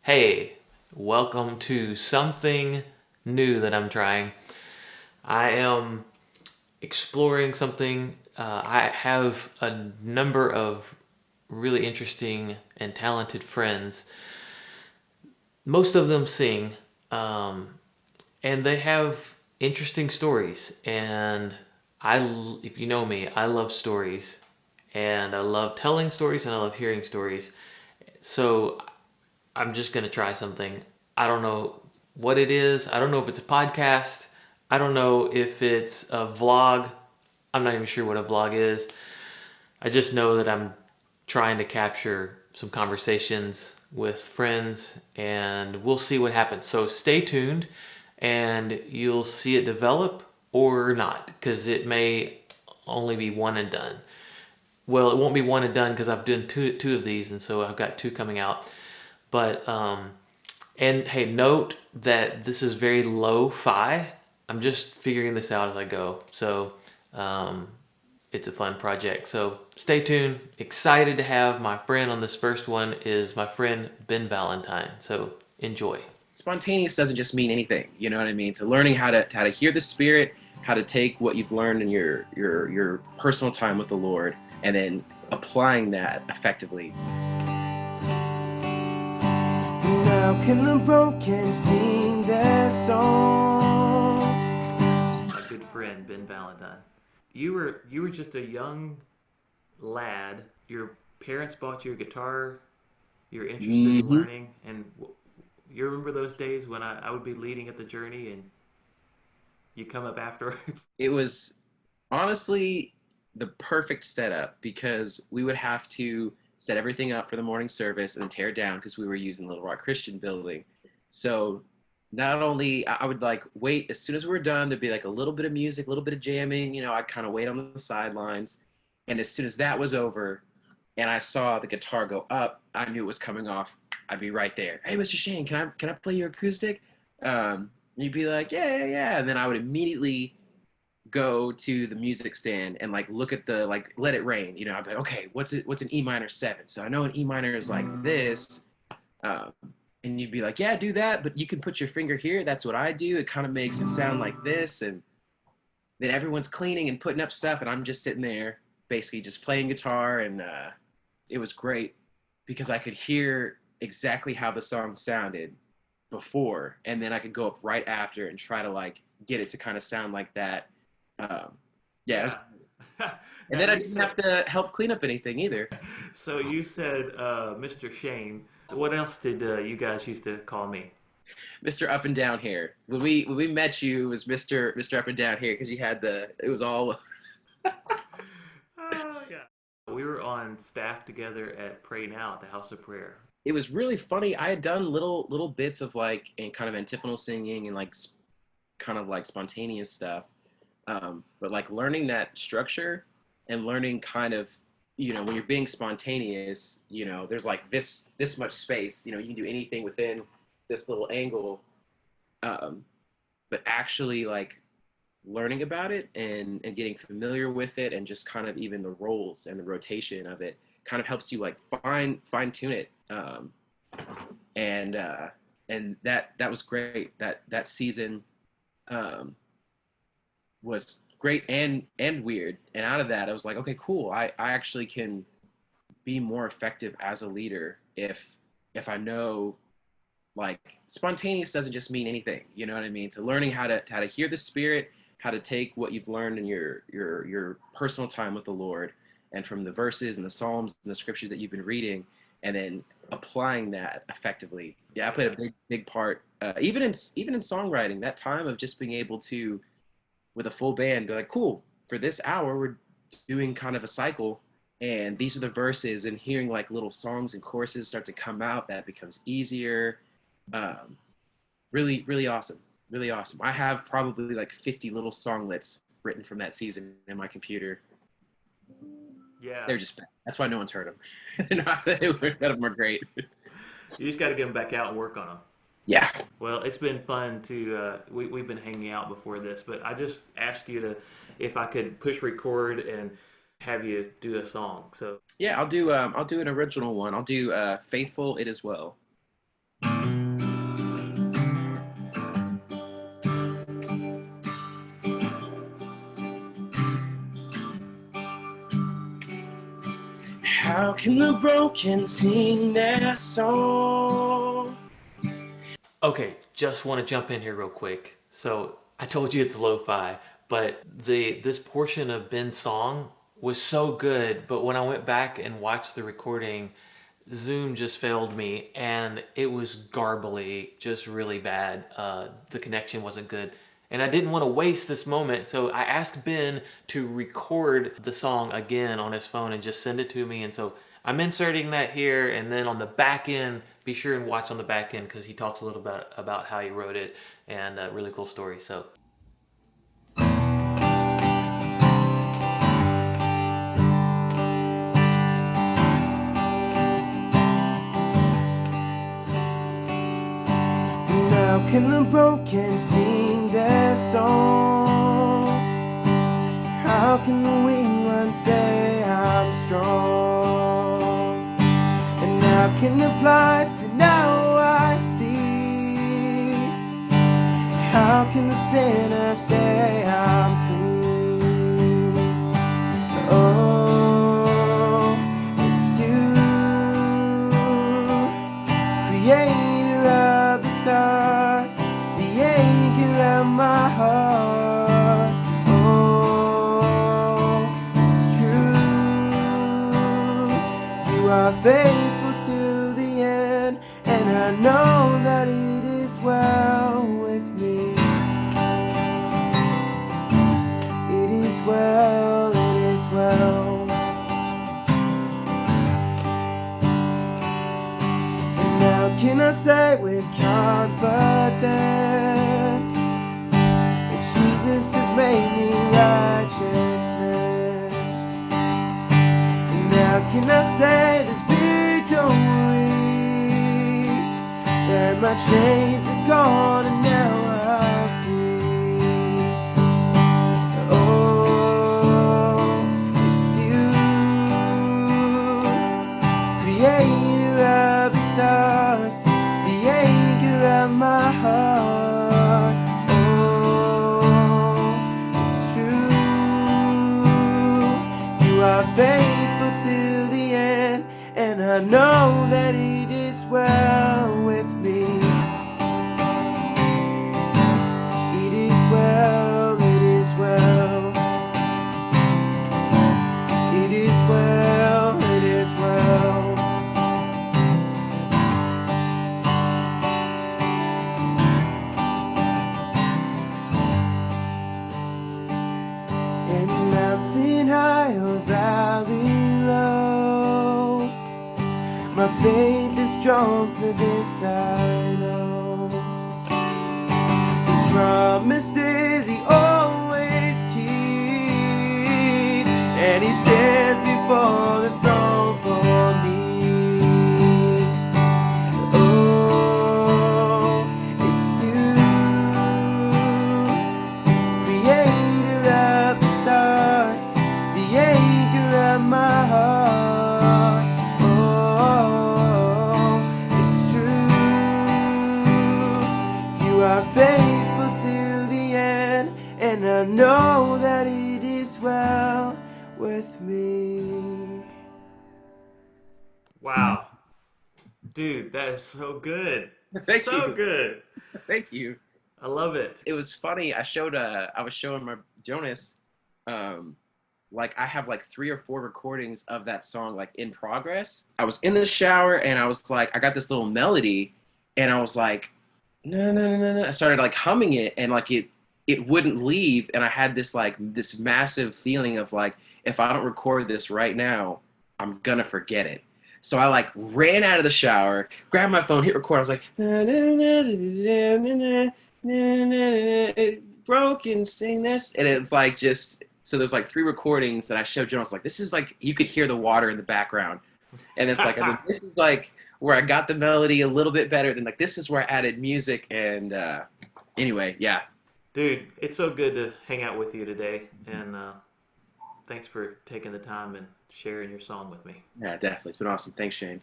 Hey, welcome to something new that I'm trying. I am exploring something. I have a number of really interesting and talented friends. Most of them sing, and they have interesting stories. And if you know me, I love stories, and I love telling stories, and I love hearing stories. So I'm just gonna try something. I don't know what it is. I don't know if it's a podcast. I don't know if it's a vlog. I'm not even sure what a vlog is. I just know that I'm trying to capture some conversations with friends and we'll see what happens. So stay tuned and you'll see it develop or not because it may only be one and done. Well, it won't be one and done because I've done two of these, and so I've got two coming out. But and hey, note that this is very lo-fi. I'm just figuring this out as I go. So um, it's a fun project. So stay tuned. Excited to have my friend on this first one is my friend Ben Valentine. So enjoy. Spontaneous doesn't just mean anything. You know what I mean? So learning how to hear the Spirit, how to take what you've learned in your personal time with the Lord, and then applying that effectively. How can the broken sing their song? My good friend Ben Valentine. You were just a young lad. Your parents bought you a guitar. You're interested in hmm learning, and you remember those days when I would be leading at the journey and you come up afterwards. It was honestly the perfect setup because we would have to set everything up for the morning service and then tear it down because we were using Little Rock Christian building. So not only I would like wait as soon as we were done, there'd be like a little bit of music, a little bit of jamming. I'd kind of wait on the sidelines, and as soon as that was over, and I saw the guitar go up, I knew it was coming off. I'd be right there. Hey, Mr. Shane, can I play your acoustic? You'd be like, yeah, yeah, yeah, and then I would immediately go to the music stand and like look at the like let it rain. I'd be like, okay, what's an E minor seven? So I know an E minor is like this. Um, and you'd be like, yeah, do that, but you can put your finger here. That's what I do. It kind of makes it sound like this. And then everyone's cleaning and putting up stuff, and I'm just sitting there basically just playing guitar. And it was great because I could hear exactly how the song sounded before, and then I could go up right after and try to like get it to kind of sound like that. Um, yeah, it was, Yeah. and Now then I you didn't said have to help clean up anything either. so. You said Mr. Shane. What else did you guys used to call me? Mr. Up and Down Hair. When we met you, it was Mr. Up and Down Hair because you had the it was all. Oh yeah. We were on staff together at Pray Now at the House of Prayer. It was really funny. I had done little bits of like and kind of antiphonal singing and like kind of like spontaneous stuff. But like learning that structure and learning kind of, when you're being spontaneous, there's like this much space. You can do anything within this little angle. Um, but actually like learning about it and getting familiar with it and just kind of even the roles and the rotation of it kind of helps you like fine tune it. And and that was great. That season um, was great and weird. And out of that, I was like, okay, cool. I actually can be more effective as a leader if I know like spontaneous doesn't just mean anything. You know what I mean? So learning how to hear the Spirit, how to take what you've learned in your personal time with the Lord, and from the verses and the Psalms and the scriptures that you've been reading, and then applying that effectively. Yeah, I played Yeah. a big part. Even in songwriting, that time of just being able to with a full band go like, cool, for this hour we're doing kind of a cycle, and these are the verses, and hearing like little songs and choruses start to come out, that becomes easier. um, really awesome, really awesome. I have probably like 50 little songlets written from that season in my computer. Yeah. They're just that's why no one's heard them. None of them are great. You just got to get them back out and work on them. Yeah, Well, it's been fun to we've been hanging out before this, but I just asked you to if I could push record and have you do a song. So yeah, I'll do an original one. I'll do faithful it as well. How can the broken sing their song? Okay, just want to jump in here real quick. So I told you it's lo-fi, but this portion of Ben's song was so good, but when I went back and watched the recording, Zoom just failed me and it was garbly, just really bad. The connection wasn't good. And I didn't want to waste this moment, so I asked Ben to record the song again on his phone and just send it to me. And so I'm inserting that here, and then on the back end, be sure and watch on the back end because he talks a little bit about how he wrote it and a really cool story. So How can the broken sing their song? How can the weak one say I'm strong? And how can the blind say now I see? How can the sinner say I'm clean? Oh, it's you, creator of the stars, the anchor of my heart. Oh, it's true, you are faithful to the end, and I know that it is well with me. It is well, it is well. And now can I say with confidence that Jesus has made me righteousness? And now can I say this victory, that my chains are gone and now I'm free? Oh, it's you, creator of the stars, the anchor of my heart. Oh, it's true, you are faithful to the end, and I know that it is well with me. It is well, it is well. It is well, it is well. In mountain high or valley low, my faith is strong, for this I know. His promises he always keeps, and he stands before the throne for me. Oh, it's you, creator of the stars, the anchor of my heart. Oh, it's true, you are faithful to the end, and I know that it is well with me. wow, dude, that is so good, Thank so you. good. Thank you. I love it. It was funny. I was showing my Jonas, like I have like 3 or 4 recordings of that song like in progress. I was in the shower and I was like, I got this little melody, and I was like, no, no, no, no, no. I started like humming it, and like it wouldn't leave, and I had this massive feeling of like, if I don't record this right now, I'm gonna forget it. So I like ran out of the shower, grabbed my phone, hit record. I was like, na, na, na, na, na, na, na, na, na, broken, sing this, and it's like just so there's like 3 recordings that I showed Jonas. Like this is like you could hear the water in the background, and it's like I mean, this is like where I got the melody a little bit better. Than like this is where I added music, and anyway, yeah. Dude, it's so good to hang out with you today, and thanks for taking the time and sharing your song with me. Yeah, definitely. It's been awesome. Thanks, Shane.